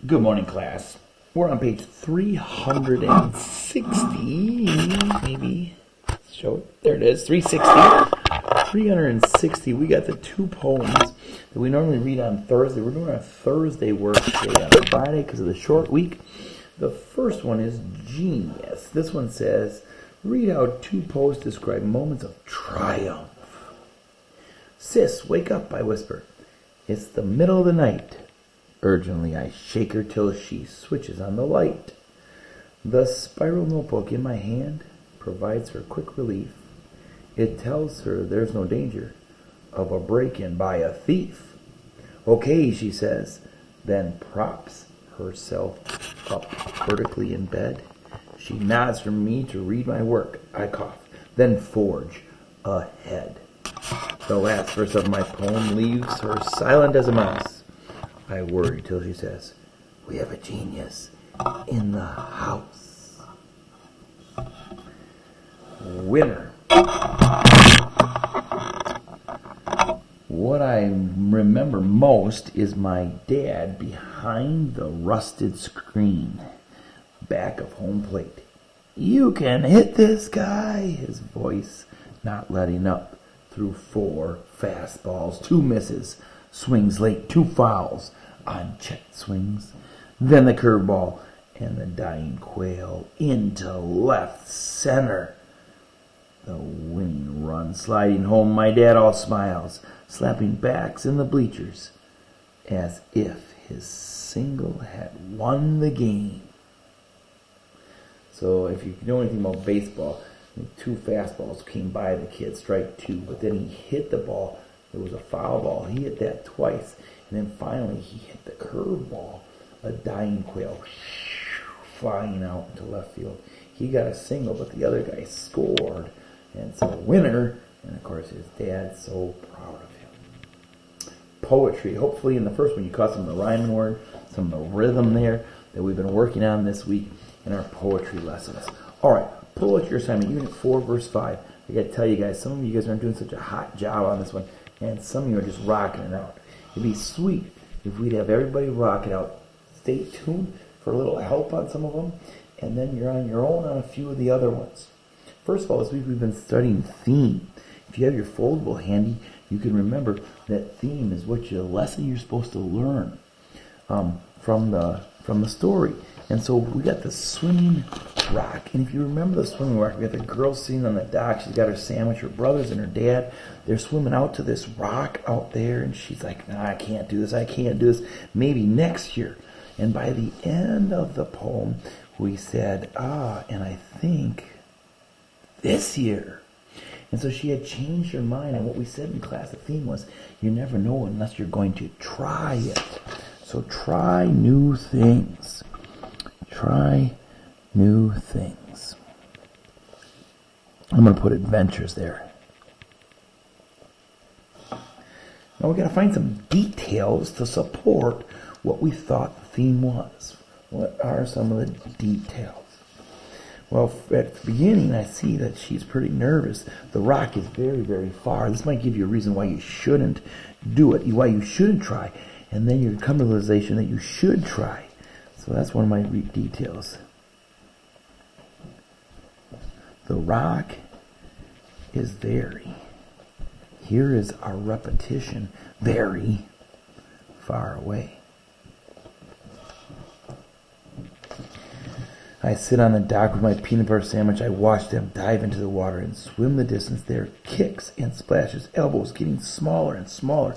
Good morning, class. We're on page 360, maybe. Show it. There it is, 360. 360, we got the two poems that we normally read on Thursday. We're doing our Thursday work today on Friday because of the short week. The first one is Genius. This one says, read out two posts describe moments of triumph. Sis, wake up, I whisper. It's the middle of the night. Urgently, I shake her till she switches on the light. The spiral notebook in my hand provides her quick relief. It tells her there's no danger of a break-in by a thief. Okay, she says, then props herself up vertically in bed. She nods for me to read my work. I cough, then forge ahead. The last verse of my poem leaves her silent as a mouse. I worry till she says, we have a genius in the house. Winner. What I remember most is my dad behind the rusted screen, back of home plate. You can hit this guy, his voice not letting up through 4 fastballs, 2 misses, swings late, 2 fouls, unchecked swings, then the curveball, and the dying quail into left center. The winning run sliding home, my dad all smiles, slapping backs in the bleachers, as if his single had won the game. So if you know anything about baseball, 2 fastballs came by the kid, strike 2, but then he hit the ball. It was a foul ball. He hit that twice. And then finally he hit the curveball, a dying quail, flying out into left field. He got a single, but the other guy scored. And so winner, and of course his dad's so proud of him. Poetry. Hopefully in the first one you caught some of the rhyming word, some of the rhythm there that we've been working on this week in our poetry lessons. All right, pull out your assignment, Unit 4, verse 5. I got to tell you guys, some of you guys aren't doing such a hot job on this one, and some of you are just rocking it out. It'd be sweet if we'd have everybody rock it out. Stay tuned for a little help on some of them, and then you're on your own on a few of the other ones. First of all, this week we've been studying theme. If you have your foldable handy, you can remember that theme is what your lesson you're supposed to learn from the story. And so we got the swinging rock. And if you remember the swimming rock, we got the girl sitting on the dock. She's got her sandwich. Her brothers and her dad, they're swimming out to this rock out there. And she's like, nah, I can't do this. I can't do this. Maybe next year. And by the end of the poem, we said, and I think this year. And so she had changed her mind. And what we said in class, the theme was, you never know unless you're going to try it. So try new things. Try new things. I'm going to put adventures there. Now we're going to find some details to support what we thought the theme was. What are some of the details? Well, at the beginning, I see that she's pretty nervous. The rock is very, very far. This might give you a reason why you shouldn't do it, why you shouldn't try. And then you come to the realization that you should try. So that's one of my details. The rock is very. Here is our repetition. Very far away. I sit on the dock with my peanut butter sandwich. I watch them dive into the water and swim the distance. There kicks and splashes, elbows getting smaller and smaller.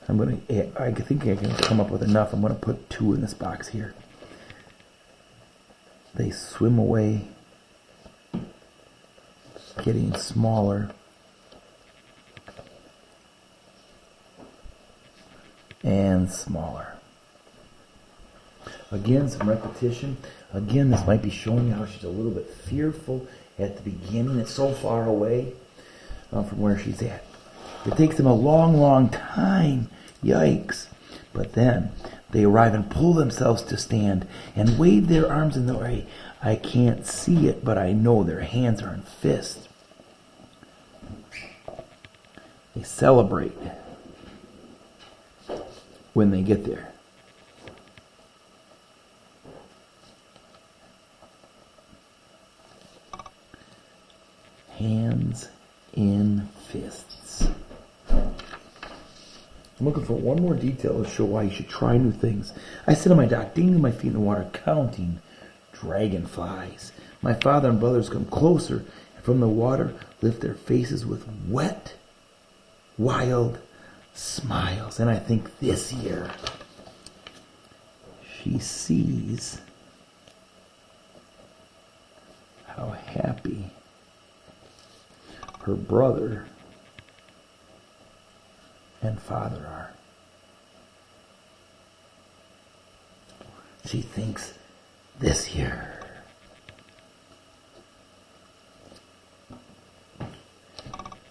I think I can come up with enough. I'm going to put 2 in this box here. They swim away, getting smaller and smaller. Again, some repetition. Again, this might be showing you how she's a little bit fearful at the beginning. It's so far away from where she's at. It takes them a long, long time. Yikes. But then they arrive and pull themselves to stand and wave their arms in the way. I can't see it, but I know their hands are in fists. They celebrate when they get there. hands in fists. I'm looking for one more detail to show why you should try new things. I sit on my dock, dinging my feet in the water, counting dragonflies. My father and brothers come closer, and from the water lift their faces with wet, wild smiles. And I think this year she sees how happy her brother and father are. She thinks this year.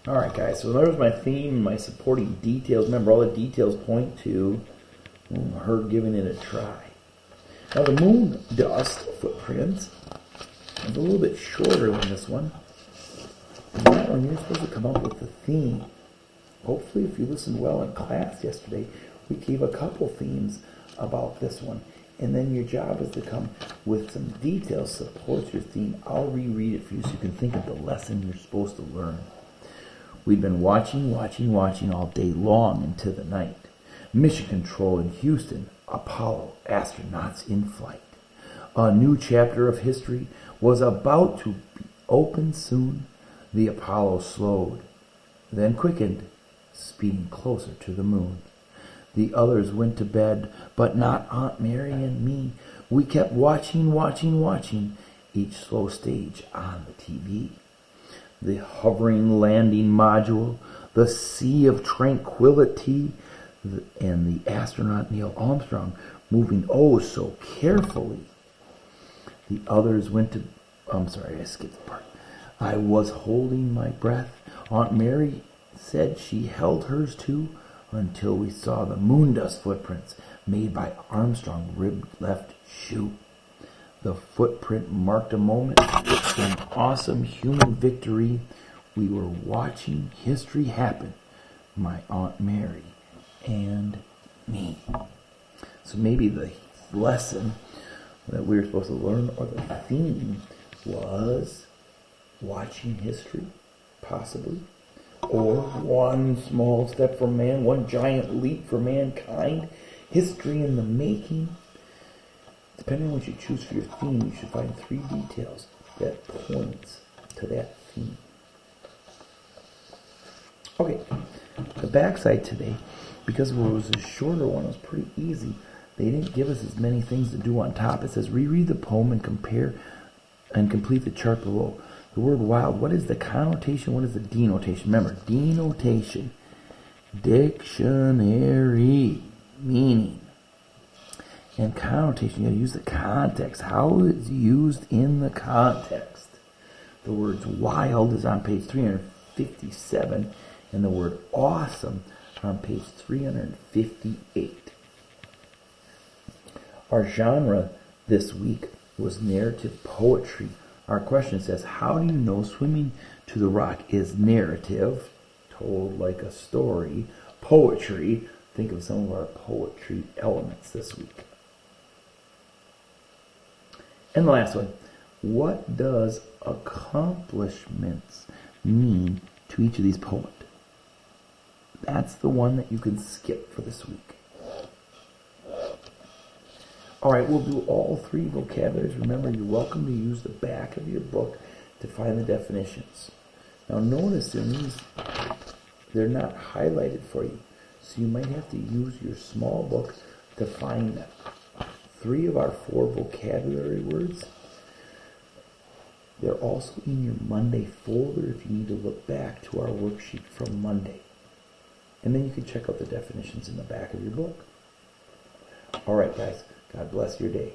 Alright guys, so there's my theme, my supporting details. Remember, all the details point to her giving it a try. Now the moon dust footprints is a little bit shorter than this one. And that one you're supposed to come up with the theme. Hopefully, if you listened well in class yesterday, we gave a couple themes about this one. And then your job is to come with some details supports your theme. I'll reread it for you so you can think of the lesson you're supposed to learn. We've been watching all day long into the night. Mission Control in Houston, Apollo astronauts in flight. A new chapter of history was about to be opened soon. The Apollo slowed, then quickened, speeding closer to the moon. The others went to bed, but not Aunt Mary and me. We kept watching each slow stage on the TV. The hovering landing module, the sea of tranquility, and the astronaut Neil Armstrong moving oh so carefully. The others went to... I'm sorry, I skipped the part. I was holding my breath. Aunt Mary said she held hers too, until we saw the moon dust footprints made by Armstrong's ribbed left shoe. The footprint marked a moment in awesome human victory. We were watching history happen, my Aunt Mary and me. So maybe the lesson that we were supposed to learn, or the theme, was watching history, possibly. Or one small step for man, one giant leap for mankind. History in the making. Depending on what you choose for your theme, you should find 3 details that points to that theme. Okay, the backside today, because it was a shorter one, it was pretty easy. They didn't give us as many things to do on top. It says reread the poem and compare and complete the chart below. The word wild, what is the connotation? What is the denotation? Remember, denotation, dictionary, meaning. And connotation, you got to use the context. How it's used in the context. The word wild is on page 357, and the word awesome on page 358. Our genre this week was narrative poetry. Our question says, how do you know Swimming to the Rock is narrative, told like a story, poetry? Think of some of our poetry elements this week. And the last one, what does accomplishments mean to each of these poems? That's the one that you can skip for this week. Alright, we'll do all 3 vocabularies. Remember, you're welcome to use the back of your book to find the definitions. Now notice they're not highlighted for you. So you might have to use your small book to find them. 3 of our 4 vocabulary words. They're also in your Monday folder if you need to look back to our worksheet from Monday. And then you can check out the definitions in the back of your book. Alright guys, God bless your day.